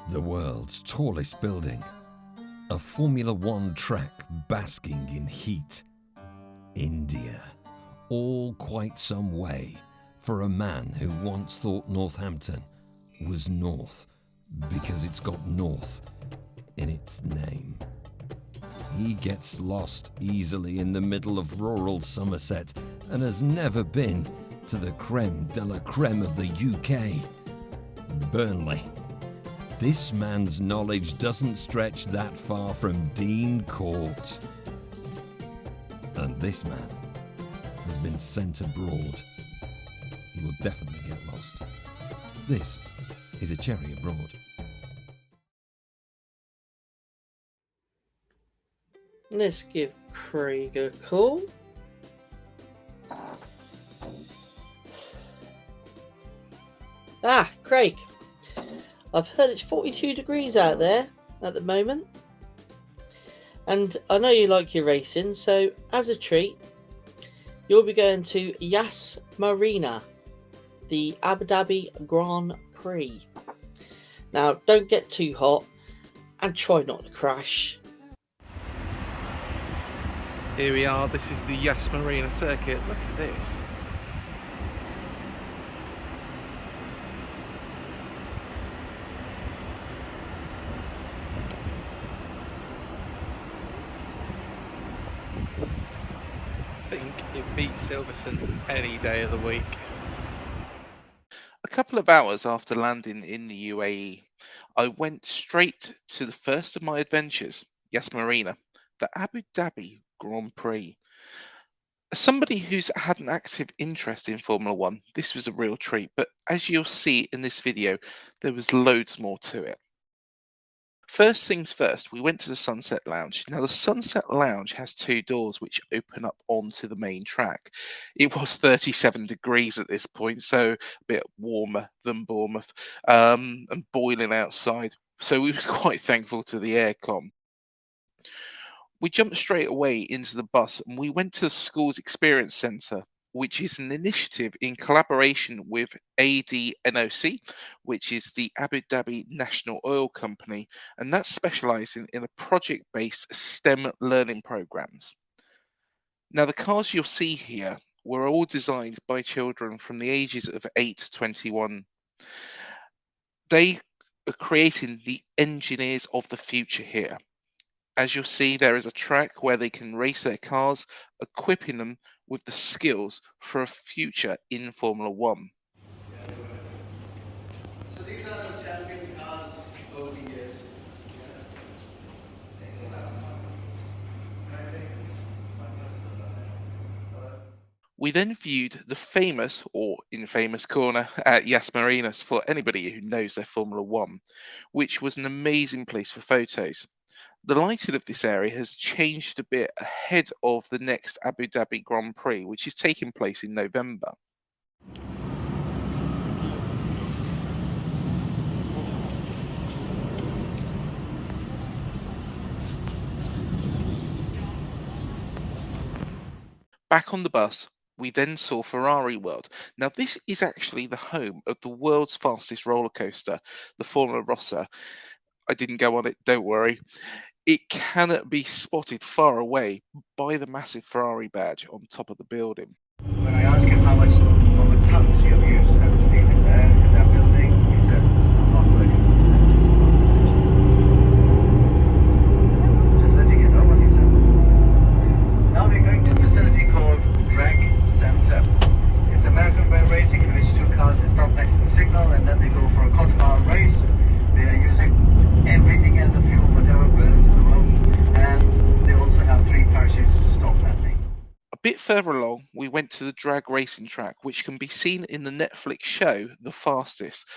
The world's tallest building. A Formula One track basking in heat. India. All quite some way for a man who once thought Northampton was north because it's got north in its name. He gets lost easily in the middle of rural Somerset and has never been to the creme de la creme of the UK, Burnley. This man's knowledge doesn't stretch that far from Dean Court. And this man has been sent abroad. He will definitely get lost. This is a Cherry Abroad. Let's give Craig a call. Craig. I've heard it's 42 degrees out there at the moment. And I know you like your racing, so as a treat, you'll be going to Yas Marina, the Abu Dhabi Grand Prix. Now, don't get too hot and try not to crash. Here we are, this is the Yas Marina circuit. Look at this. I think it beats Silverstone any day of the week. A couple of hours after landing in the UAE, I went straight to the first of my adventures, Yas Marina, the Abu Dhabi Grand Prix. As somebody who's had an active interest in Formula One, this was a real treat, but as you'll see in this video, there was loads more to it. First things first, we went to the Sunset Lounge. Now, the Sunset Lounge has two doors which open up onto the main track. It was 37 degrees at this point, so a bit warmer than Bournemouth, and boiling outside. So we were quite thankful to the aircon. We jumped straight away into the bus and we went to the school's experience centre, which is an initiative in collaboration with ADNOC, which is the Abu Dhabi National Oil Company, and that's specialising in a project-based STEM learning programs. Now, the cars you'll see here were all designed by children from the ages of 8 to 21. They are creating the engineers of the future here. As you'll see, there is a track where they can race their cars, equipping them with the skills for a future in Formula One. So these are the champion cars over the years. We then viewed the famous or infamous corner at Yas Marina for anybody who knows their Formula One, which was an amazing place for photos. The lighting of this area has changed a bit ahead of the next Abu Dhabi Grand Prix, which is taking place in November. Back on the bus, we then saw Ferrari World. Now, this is actually the home of the world's fastest roller coaster, the Formula Rossa. I didn't go on it, don't worry. It cannot be spotted far away by the massive Ferrari badge on top of the building. When I asked him how much of a tons you have used as a steel there in that building, he said, I'm not working for percentages. Just letting you know what he said. Now we're going to a facility called Drag Center. It's American-made racing in which two cars they stop next to the signal and then they go for a quarter-mile race. They are using everything as a fuel, whatever burns in the room, and they also have 3 parachutes to stop landing. A bit further along, we went to the drag racing track, which can be seen in the Netflix show The Fastest.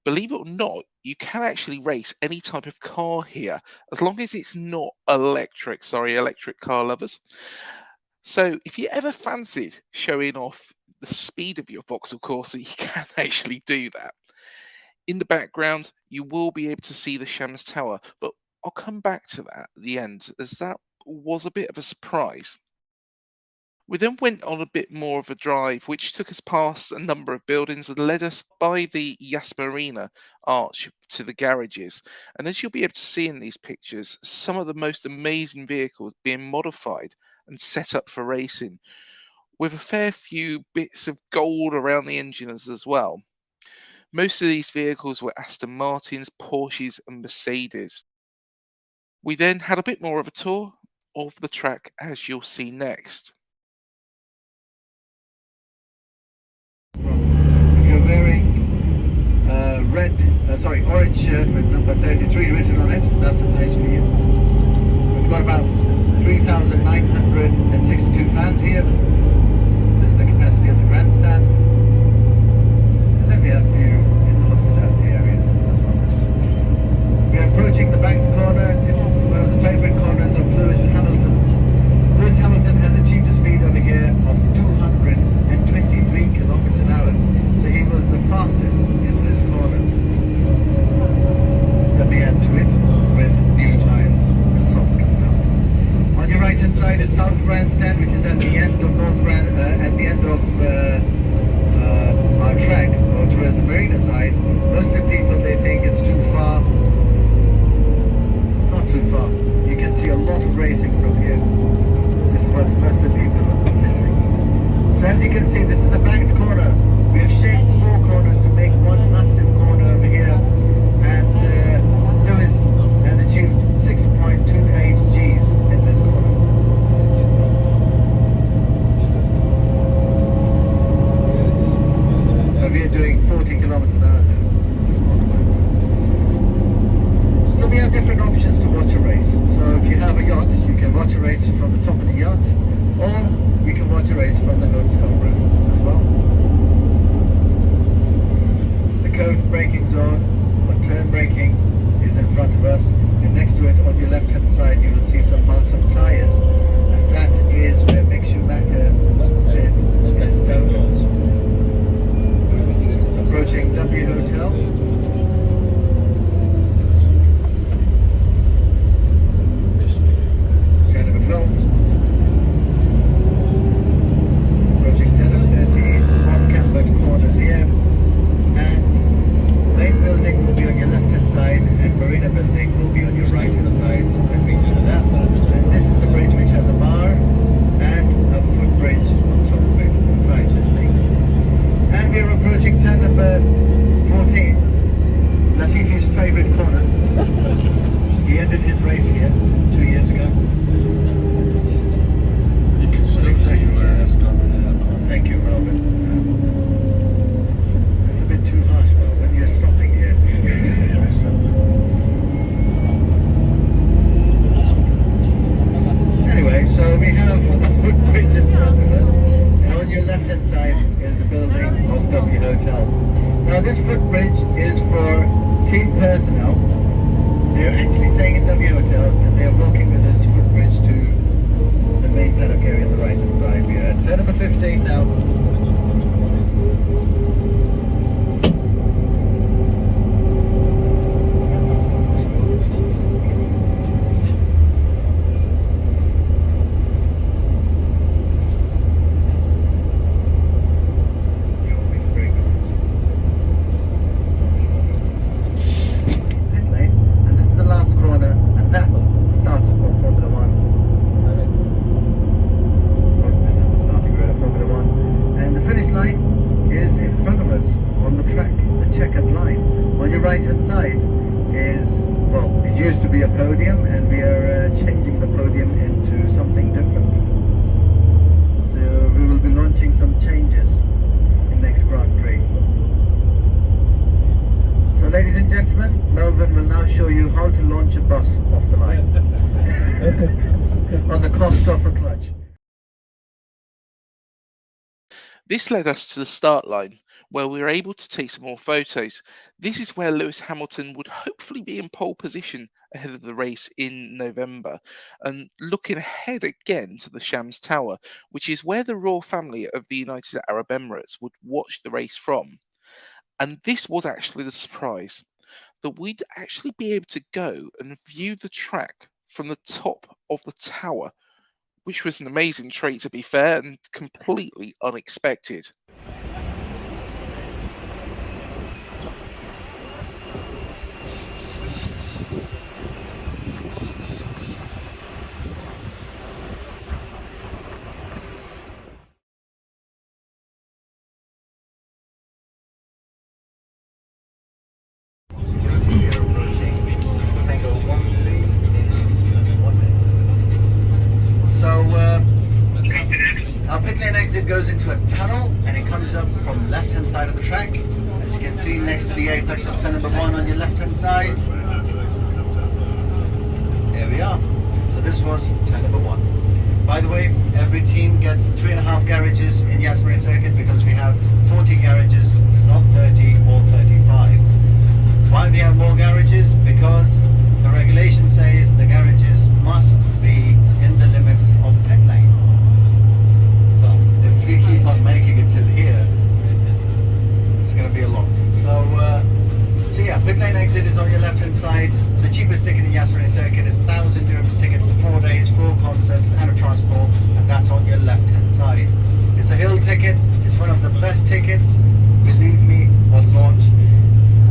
Believe it or not, you can actually race any type of car here, as long as it's not electric. Sorry, electric car lovers. So if you ever fancied showing off the speed of your Vauxhall Corsa, you can actually do that. In the background, you will be able to see the Shams Tower, but I'll come back to that at the end, as that was a bit of a surprise. We then went on a bit more of a drive, which took us past a number of buildings and led us by the Yas Marina arch to the garages. And as you'll be able to see in these pictures, some of the most amazing vehicles being modified and set up for racing, with a fair few bits of gold around the engines as well. Most of these vehicles were Aston Martins, Porsches, and Mercedes. We then had a bit more of a tour of the track, as you'll see next. If you're wearing orange shirt with number 33 written on it, that's a nice for you. We've got about 3,962 fans here. This is the capacity of the grandstand. And then we have a few in the hospitality areas as well. We are approaching the banked corner. It's one of the favourite corners of Lewis Hamilton. Lewis Hamilton has achieved a speed over here of 223 kilometers an hour. So he was the fastest in this corner. Then we add to it with new tyres and soft compound. On your right hand side is South Grandstand, which is at the end of our track, or towards the marina side. Most of the people, they think it's too far. It's not too far. You can see a lot of racing from here. This is what most of the people are missing. So as you can see, this is a banked corner. We have shaped 4 corners to make one massive corner over here. And Lewis has achieved 6.28 Gs in this corner. Over here doing 40 kilometers an hour. So we have different options to watch a race. So if you have a yacht, you can watch a race from the top of the yacht, or you can watch a race from the hotel room as well. The cove braking zone or turn braking is in front of us, and next to it on your left hand side you will see some marks of tyres, and that is where Mick Schumacher did his donuts. Approaching W Hotel. Turn number 12. Approaching turn number 13. Off-cambered corners here. And main building will be on your left hand side, and marina building will be on your right hand side when we turn left. And this is the bridge which has a bar and a footbridge on top of it inside this thing. And we are approaching turn number 14, Latifi's favourite corner. He ended his race here 2 years ago. You can still see where it's done. Thank you, Melvin. That's a bit too harsh, Melvin. You're stopping here. Anyway, so we have a footbridge in front of us, and on your left hand side is the building of W Hotel. Now this footbridge is for team personnel. They're actually staying in W Hotel and they're walking with this footbridge to the main paddock area on the right hand side. We are at turn number 15 now. A podium, and we are changing the podium into something different. So we will be launching some changes in next Grand Prix. So ladies and gentlemen, Melvin will now show you how to launch a bus off the line on the cost of a clutch. This led us to the start line, where we were able to take some more photos. This is where Lewis Hamilton would hopefully be in pole position ahead of the race in November, and looking ahead again to the Shams Tower, which is where the royal family of the United Arab Emirates would watch the race from. And this was actually the surprise, that we'd actually be able to go and view the track from the top of the tower which was an amazing treat to be fair and completely unexpected. Our pit lane exit goes into a tunnel and it comes up from left hand side of the track. As you can see next to the apex of turn number 1 on your left hand side. There we are. So this was turn number 1. By the way, every team gets 3.5 garages in Yas Marina circuit because we have 40 garages, not 30 or 35. Why we have more garages? Because the regulation says the garages must be in the limits of pit lane. But if we keep on making it till here, it's going to be a lot. So yeah, pit lane exit is on your left hand side. The cheapest ticket in Yas Marina circuit is 1,000 dirhams ticket for 4 days, 4 concerts and a transport, and that's on your left hand side. It's a hill ticket. It's one of the best tickets, believe me or not.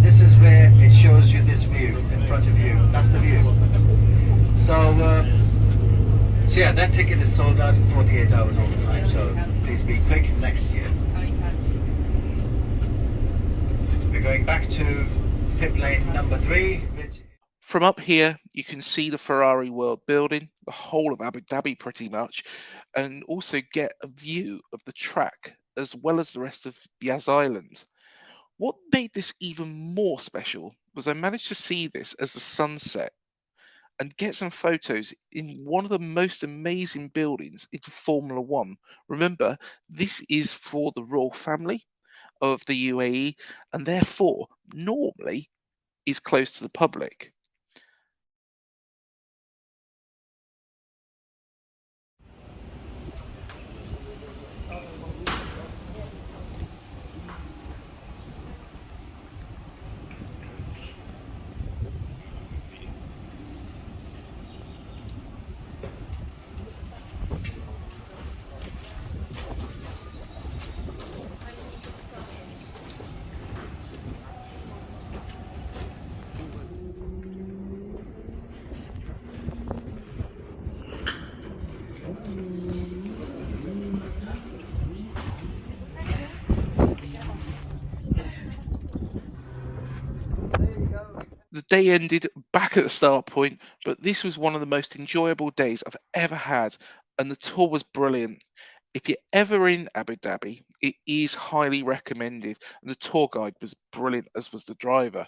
This is where it shows you this view in front of you. That's the view. So yeah, that ticket is sold out in 48 hours all the time. So please be quick next year. We're going back to pit lane number 3. Which... From up here, you can see the Ferrari World Building, the whole of Abu Dhabi pretty much, and also get a view of the track as well as the rest of Yas Island. What made this even more special was I managed to see this as the sunset and get some photos in one of the most amazing buildings in Formula One. Remember, this is for the royal family of the UAE and therefore normally is close to the public. The day ended back at the start point, but this was one of the most enjoyable days I've ever had, and the tour was brilliant. If you're ever in Abu Dhabi, it is highly recommended, and the tour guide was brilliant, as was the driver.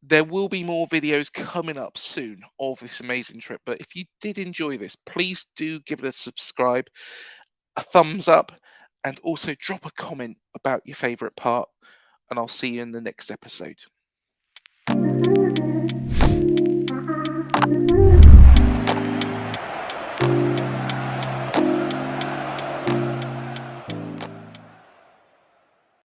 There will be more videos coming up soon of this amazing trip, but if you did enjoy this, please do give it a subscribe, a thumbs up, and also drop a comment about your favourite part, and I'll see you in the next episode.